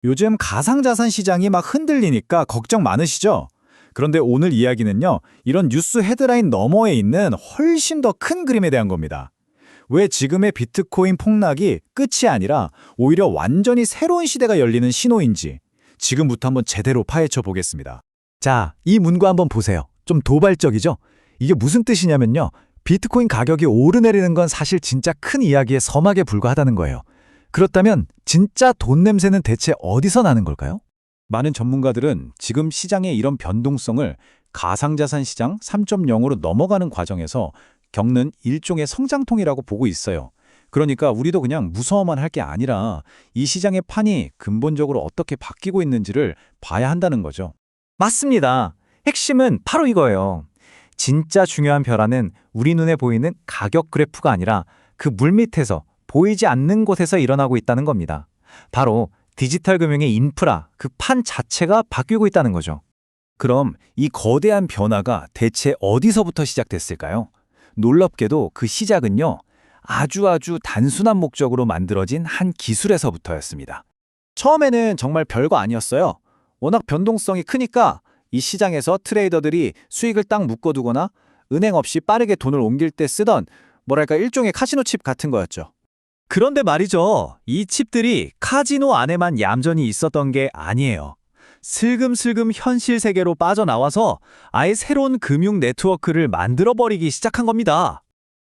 요즘 가상자산 시장이 막 흔들리니까 걱정 많으시죠? 그런데 오늘 이야기는요, 이런 뉴스 헤드라인 너머에 있는 훨씬 더 큰 그림에 대한 겁니다. 왜 지금의 비트코인 폭락이 끝이 아니라 오히려 완전히 새로운 시대가 열리는 신호인지 지금부터 한번 제대로 파헤쳐 보겠습니다. 자, 이 문구 한번 보세요. 좀 도발적이죠? 이게 무슨 뜻이냐면요. 비트코인 가격이 오르내리는 건 사실 진짜 큰 이야기의 서막에 불과하다는 거예요. 그렇다면 진짜 돈 냄새는 대체 어디서 나는 걸까요? 많은 전문가들은 지금 시장의 이런 변동성을 가상자산 시장 3.0으로 넘어가는 과정에서 겪는 일종의 성장통이라고 보고 있어요. 그러니까 우리도 그냥 무서워만 할 게 아니라 이 시장의 판이 근본적으로 어떻게 바뀌고 있는지를 봐야 한다는 거죠. 맞습니다. 핵심은 바로 이거예요. 진짜 중요한 변화는 우리 눈에 보이는 가격 그래프가 아니라 그 물밑에서 보이지 않는 곳에서 일어나고 있다는 겁니다. 바로 디지털 금융의 인프라, 그 판 자체가 바뀌고 있다는 거죠. 그럼 이 거대한 변화가 대체 어디서부터 시작됐을까요? 놀랍게도 그 시작은요, 아주 단순한 목적으로 만들어진 한 기술에서부터였습니다. 처음에는 정말 별거 아니었어요. 워낙 변동성이 크니까 이 시장에서 트레이더들이 수익을 딱 묶어두거나 은행 없이 빠르게 돈을 옮길 때 쓰던 뭐랄까 일종의 카지노 칩 같은 거였죠. 그런데 말이죠. 이 칩들이 카지노 안에만 얌전히 있었던 게 아니에요. 슬금슬금 현실 세계로 빠져나와서 아예 새로운 금융 네트워크를 만들어버리기 시작한 겁니다.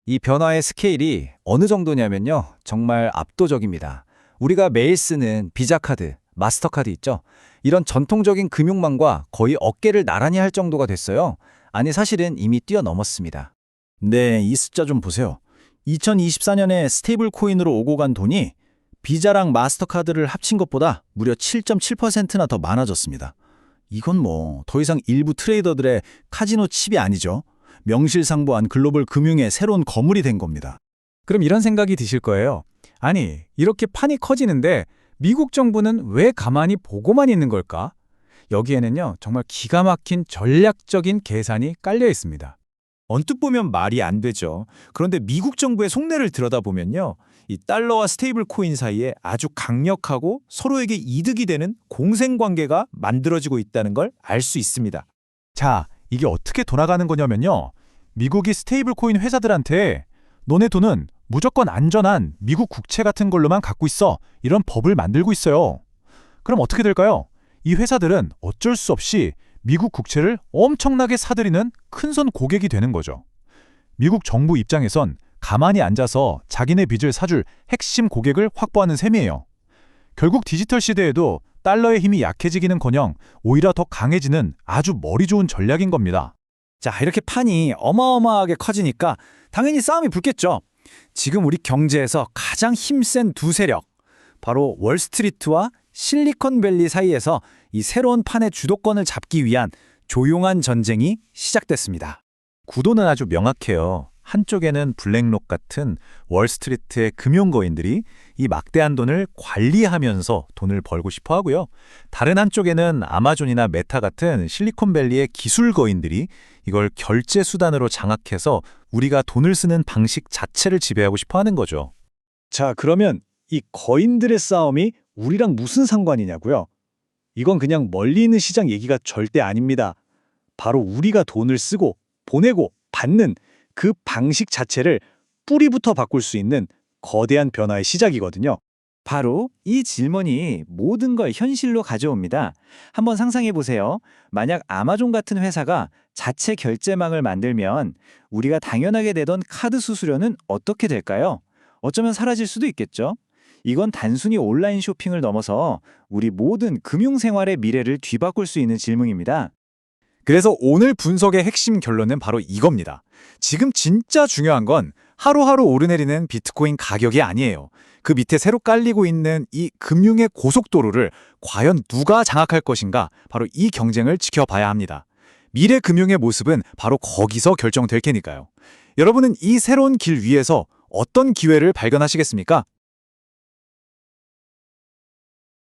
이 변화의 스케일이 어느 정도냐면요. 정말 압도적입니다. 우리가 매일 쓰는 비자카드, 마스터카드 있죠? 이런 전통적인 금융망과 거의 어깨를 나란히 할 정도가 됐어요. 아니 사실은 이미 뛰어넘었습니다. 네, 이 숫자 좀 보세요. 2024년에 스테이블 코인으로 오고 간 돈이 비자랑 마스터카드를 합친 것보다 무려 7.7%나 더 많아졌습니다. 이건 뭐 더 이상 일부 트레이더들의 카지노 칩이 아니죠. 명실상부한 글로벌 금융의 새로운 거물이 된 겁니다. 그럼 이런 생각이 드실 거예요. 아니, 이렇게 판이 커지는데 미국 정부는 왜 가만히 보고만 있는 걸까? 여기에는요, 정말 기가 막힌 전략적인 계산이 깔려 있습니다. 언뜻 보면 말이 안 되죠. 그런데 미국 정부의 속내를 들여다보면요, 이 달러와 스테이블 코인 사이에 아주 강력하고 서로에게 이득이 되는 공생관계가 만들어지고 있다는 걸 알 수 있습니다. 자, 이게 어떻게 돌아가는 거냐면요. 미국이 스테이블 코인 회사들한테 너네 돈은 무조건 안전한 미국 국채 같은 걸로만 갖고 있어. 이런 법을 만들고 있어요. 그럼 어떻게 될까요? 이 회사들은 어쩔 수 없이 미국 국채를 엄청나게 사들이는 큰손 고객이 되는 거죠. 미국 정부 입장에선 가만히 앉아서 자기네 빚을 사줄 핵심 고객을 확보하는 셈이에요. 결국 디지털 시대에도 달러의 힘이 약해지기는커녕 오히려 더 강해지는 아주 머리 좋은 전략인 겁니다. 자, 이렇게 판이 어마어마하게 커지니까 당연히 싸움이 붙겠죠. 지금 우리 경제에서 가장 힘센 두 세력, 바로 월스트리트와 실리콘밸리 사이에서 이 새로운 판의 주도권을 잡기 위한 조용한 전쟁이 시작됐습니다. 구도는 아주 명확해요. 한쪽에는 블랙록 같은 월스트리트의 금융거인들이 이 막대한 돈을 관리하면서 돈을 벌고 싶어 하고요. 다른 한쪽에는 아마존이나 메타 같은 실리콘밸리의 기술거인들이 이걸 결제 수단으로 장악해서 우리가 돈을 쓰는 방식 자체를 지배하고 싶어 하는 거죠. 자, 그러면 이 거인들의 싸움이 우리랑 무슨 상관이냐고요? 이건 그냥 멀리 있는 시장 얘기가 절대 아닙니다. 바로 우리가 돈을 쓰고 보내고 받는 그 방식 자체를 뿌리부터 바꿀 수 있는 거대한 변화의 시작이거든요. 바로 이 질문이 모든 걸 현실로 가져옵니다. 한번 상상해 보세요. 만약 아마존 같은 회사가 자체 결제망을 만들면 우리가 당연하게 내던 카드 수수료는 어떻게 될까요? 어쩌면 사라질 수도 있겠죠. 이건 단순히 온라인 쇼핑을 넘어서 우리 모든 금융생활의 미래를 뒤바꿀 수 있는 질문입니다. 그래서 오늘 분석의 핵심 결론은 바로 이겁니다. 지금 진짜 중요한 건 하루하루 오르내리는 비트코인 가격이 아니에요. 그 밑에 새로 깔리고 있는 이 금융의 고속도로를 과연 누가 장악할 것인가, 바로 이 경쟁을 지켜봐야 합니다. 미래 금융의 모습은 바로 거기서 결정될 테니까요. 여러분은 이 새로운 길 위에서 어떤 기회를 발견하시겠습니까?